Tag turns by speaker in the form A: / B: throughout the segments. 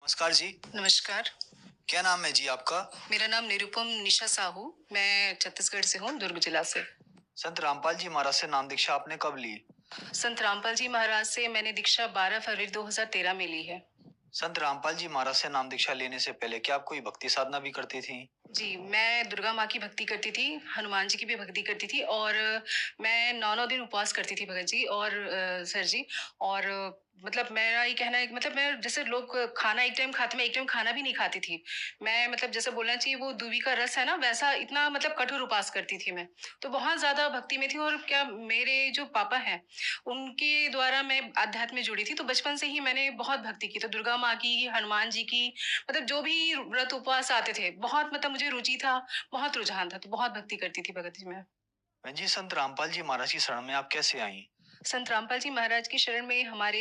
A: नमस्कार जी।
B: नमस्कार।
A: क्या नाम है जी आपका?
B: मेरा नाम निरुपम निशा साहू, मैं छत्तीसगढ़ से हूँ, दुर्ग जिला से।
A: संत रामपाल जी महाराज से नाम दीक्षा आपने कब ली?
B: संत रामपाल जी महाराज से मैंने दीक्षा 12 फरवरी 2013 में ली है।
A: संत रामपाल जी महाराज से नाम दीक्षा लेने से पहले क्या आप कोई भक्ति साधना भी करती थी?
B: जी, मैं दुर्गा माँ की भक्ति करती थी, हनुमान जी की भी भक्ति करती थी और मैं 9-9 दिन उपवास करती थी भगत जी और सर जी। और मतलब मेरा ये कहना है कि मतलब मैं जैसे लोग खाना एक टाइम खाते, मैं एक टाइम खाना भी नहीं खाती थी। मैं मतलब जैसे बोलना चाहिए वो दूबी का रस है ना, वैसा इतना मतलब कठोर उपवास करती थी मैं। तो बहुत ज़्यादा भक्ति में थी और क्या मेरे जो पापा हैं, उनके द्वारा मैं अध्यात्म में जुड़ी थी, तो बचपन से ही मैंने बहुत भक्ति की। तो दुर्गा माँ की, हनुमान जी की, मतलब जो भी व्रत उपवास आते थे, बहुत मतलब मुझे रुचि था, बहुत रुझान था, तो बहुत भक्ति करती थी भगत जी मैं।
A: बहन जी, संत रामपाल जी महाराज की शरण में आप कैसे आई?
B: संत रामपाल जी महाराज की शरण में हमारे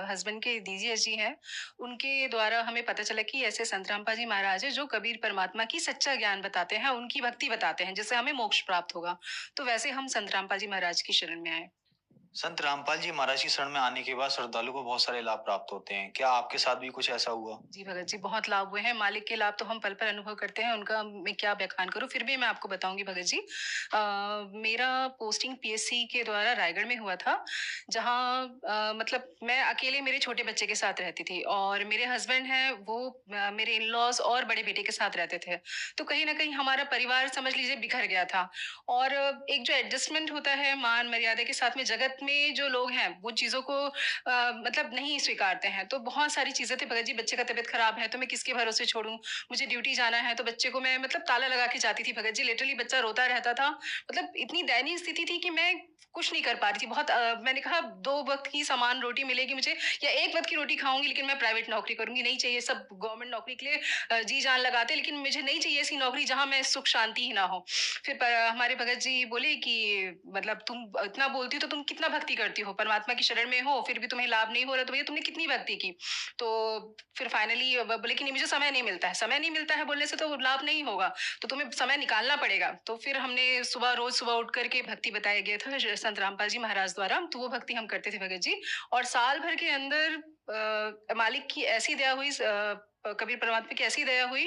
B: हस्बैंड के दीजिए जी हैं, उनके द्वारा हमें पता चला कि ऐसे संत रामपाल जी महाराज हैं जो कबीर परमात्मा की सच्चा ज्ञान बताते हैं, उनकी भक्ति बताते हैं, जिससे हमें मोक्ष प्राप्त होगा। तो वैसे हम संत रामपाल जी महाराज की शरण में आए।
A: संत रामपाल जी महाराज की शरण में आने के बाद श्रद्धालु को बहुत सारे लाभ प्राप्त होते हैं। क्या आपके साथ भी कुछ ऐसा हुआ?
B: जी भगत जी, बहुत लाभ हुए हैं। मालिक के लाभ तो हम पल-पल अनुभव करते हैं, उनका मैं क्या बयान करूँ, फिर भी मैं आपको बताऊँगी भगत जी। मेरा पोस्टिंग पीएससी के द्वारा रायगढ़ में हुआ था, जहाँ मतलब मैं अकेले मेरे छोटे बच्चे के साथ रहती थी और मेरे हस्बैंड हैं, वो मेरे इन-लॉज़ और बड़े बेटे के साथ रहते थे। तो कहीं न कहीं हमारा परिवार समझ लीजिए बिखर गया था और एक जो एडजस्टमेंट होता है मान-मर्यादा के साथ में, जगत में जो लोग हैं, वो चीज़ों को मतलब नहीं स्वीकारते हैं। तो बहुत सारी चीज़ें थी भगत जी, बच्चे का तबीयत खराब है तो मैं किसके भरोसे छोड़ूँ? मुझे ड्यूटी जाना है तो बच्चे को मैं मतलब ताला लगा के जाती थी भगत जी, लिटरली बच्चा रोता रहता था। मतलब इतनी दयनीय स्थिति थी कि मैं कुछ नहीं कर पा रही थी। बहुत मैंने कहा 2 वक़्त की समान रोटी मिलेगी मुझे या 1 वक़्त की रोटी खाऊँगी, लेकिन मैं प्राइवेट नौकरी करूँगी, नहीं चाहिए। सब गवर्नमेंट नौकरी के लिए जी जान लगाते हैं, लेकिन मुझे नहीं चाहिए ऐसी नौकरी जहाँ मैं सुख शांति ही ना हो। फिर हमारे भगत जी बोले कि मतलब तुम इतना बोलती हो तो तुम कितना भक्ति करती हो, परमात्मा की शरण में हो, फिर भी तुम्हें लाभ नहीं हो रहा, तो भैया तुमने कितनी भक्ति की? तो फिर फाइनली बोले कि नहीं, मुझे समय नहीं मिलता है। समय नहीं मिलता है बोलने से तो लाभ नहीं होगा, तो तुम्हें समय निकालना पड़ेगा। तो फिर हमने रोज सुबह उठ करके भक्ति बताया गया था संत रामपाल जी महाराज द्वारा, तो वो भक्ति हम करते थे भगत जी। और साल भर के अंदर मालिक की ऐसी दया हुई, कबीर परमात्मा की ऐसी दया हुई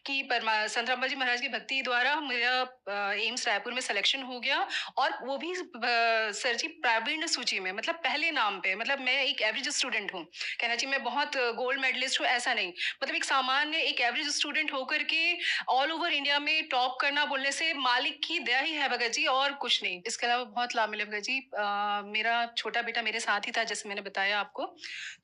B: कि संत रामपाल जी महाराज की भक्ति द्वारा मेरा एम्स रायपुर में सिलेक्शन हो गया। और वो भी सर जी प्रावीण्य सूची में, मतलब पहले नाम पे। मतलब मैं एक एवरेज स्टूडेंट हूँ, कहना चाहिए मैं बहुत गोल्ड मेडलिस्ट हूँ ऐसा नहीं, मतलब एक सामान्य एक एवरेज स्टूडेंट होकर के ऑल ओवर इंडिया में टॉप करना बोलने से मालिक की दया ही है भगत जी, और कुछ नहीं। इसके अलावा बहुत लाभ मिले भगत जी। मेरा छोटा बेटा मेरे साथ ही था, जैसे मैंने बताया आपको।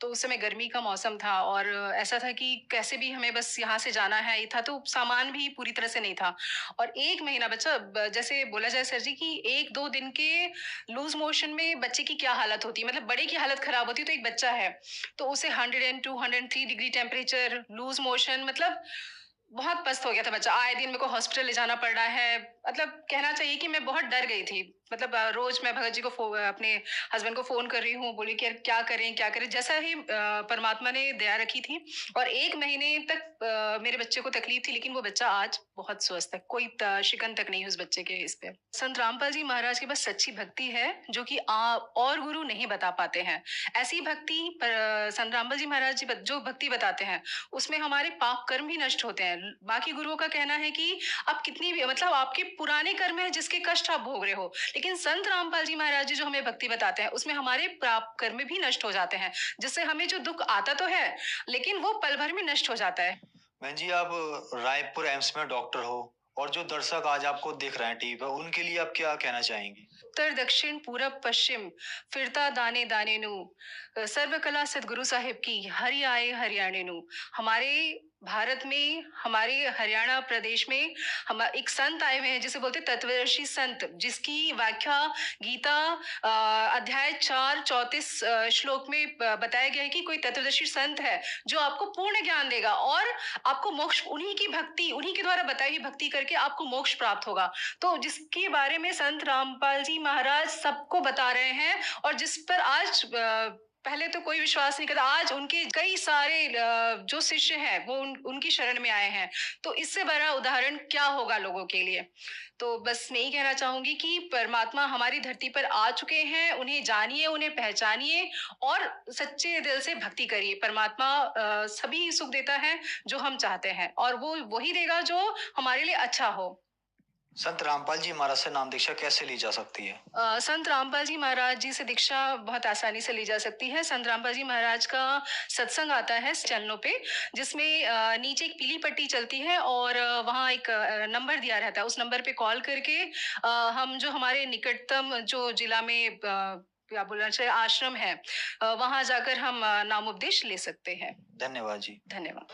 B: तो उस समय गर्मी का मौसम था और ऐसा था कि कैसे भी हमें बस यहाँ से जाना है, ये था। तो सामान भी पूरी तरह से नहीं था और 1 महीना बच्चा जैसे बोला जाए सर जी कि 1-2 दिन के लूज़ मोशन में बच्चे की क्या हालत होती है, मतलब बड़े की हालत खराब होती है, तो एक बच्चा है, तो उसे 102, 103 डिग्री टेम्परेचर, लूज़ मोशन, मतलब बहुत पस्त हो गया था बच्चा। आए दिन मेरे को हॉस्पिटल ले जाना पड़ रहा है। मतलब कहना चाहिए कि मैं बहुत डर गई थी। मतलब रोज़ मैं भगत जी को अपने हस्बैंड को फ़ोन कर रही हूँ, बोली कि यार क्या करें, क्या करें? जैसा ही परमात्मा ने दया रखी थी और 1 महीने तक मेरे बच्चे को तकलीफ थी, लेकिन वो बच्चा आज बहुत स्वस्थ है। कोई शिकन तक नहीं है उस बच्चे के इस पे। संत रामपाल जी महाराज के पास सच्ची भक्ति है, जो कि और गुरु नहीं बता पाते हैं। ऐसी भक्ति संत रामपाल जी महाराज जी जो भक्ति बताते हैं, उसमें हमारे पाप कर्म भी नष्ट होते हैं। बाकी गुरुओं का कहना है कि आप कितनी भी, मतलब आपके पुराने कर्म है जिसके कष्ट आप भोग रहे हो, लेकिन संत रामपाल जी महाराज जी जो हमें भक्ति बताते हैं, उसमें हमारे पाप कर्म भी नष्ट हो जाते हैं, जिससे हमें जो दुख आता तो है, लेकिन वो पल भर में नष्ट हो जाता है।
A: बहन जी, आप रायपुर एम्स में डॉक्टर हो और जो दर्शक आज आपको देख रहे हैं टीवी पर, उनके लिए आप क्या कहना चाहेंगी?
B: उत्तर दक्षिण पूरब पश्चिम फिरता दाने दाने नु, सर्व कला सदगुरु साहिब की हरि आए हरियाणे नु। हमारे भारत में, हमारे हरियाणा प्रदेश में हम एक संत आए हुए हैं जिसे बोलते हैं तत्वदर्शी संत, जिसकी व्याख्या गीता अध्याय 4 34 श्लोक में बताया गया है कि कोई तत्वदर्शी संत है जो आपको पूर्ण ज्ञान देगा और आपको मोक्ष, उन्हीं की भक्ति, उन्हीं के द्वारा बताई हुई भक्ति करके आपको मोक्ष प्राप्त होगा। तो जिसके बारे में संत रामपाल जी महाराज सबको बता रहे हैं और जिस पर आज पहले तो कोई विश्वास नहीं करता। आज उनके कई सारे जो शिष्य हैं वो उनकी शरण में आए हैं। तो इससे बड़ा उदाहरण क्या होगा लोगों के लिए? तो बस मैं यही कहना चाहूँगी कि परमात्मा हमारी धरती पर आ चुके हैं, उन्हें जानिए, उन्हें पहचानिए और सच्चे दिल से भक्ति करिए। परमात्मा सभी सुख देता है जो हम चाहते हैं और वो वही देगा जो हमारे लिए अच्छा हो।
A: संत रामपाल जी महाराज से नाम दीक्षा कैसे ली जा सकती है?
B: संत रामपाल जी महाराज जी से दीक्षा बहुत आसानी से ली जा सकती है। संत रामपाल जी महाराज का सत्संग आता है चैनलों पे, जिसमें नीचे एक पीली पट्टी चलती है और वहाँ एक नंबर दिया रहता है। उस नंबर पे कॉल करके हम जो हमारे निकटतम जो जिला में क्या बोलना चाहिए आश्रम है, वहाँ जाकर हम नामोपदेश ले सकते हैं।
A: धन्यवाद जी।
B: धन्यवाद।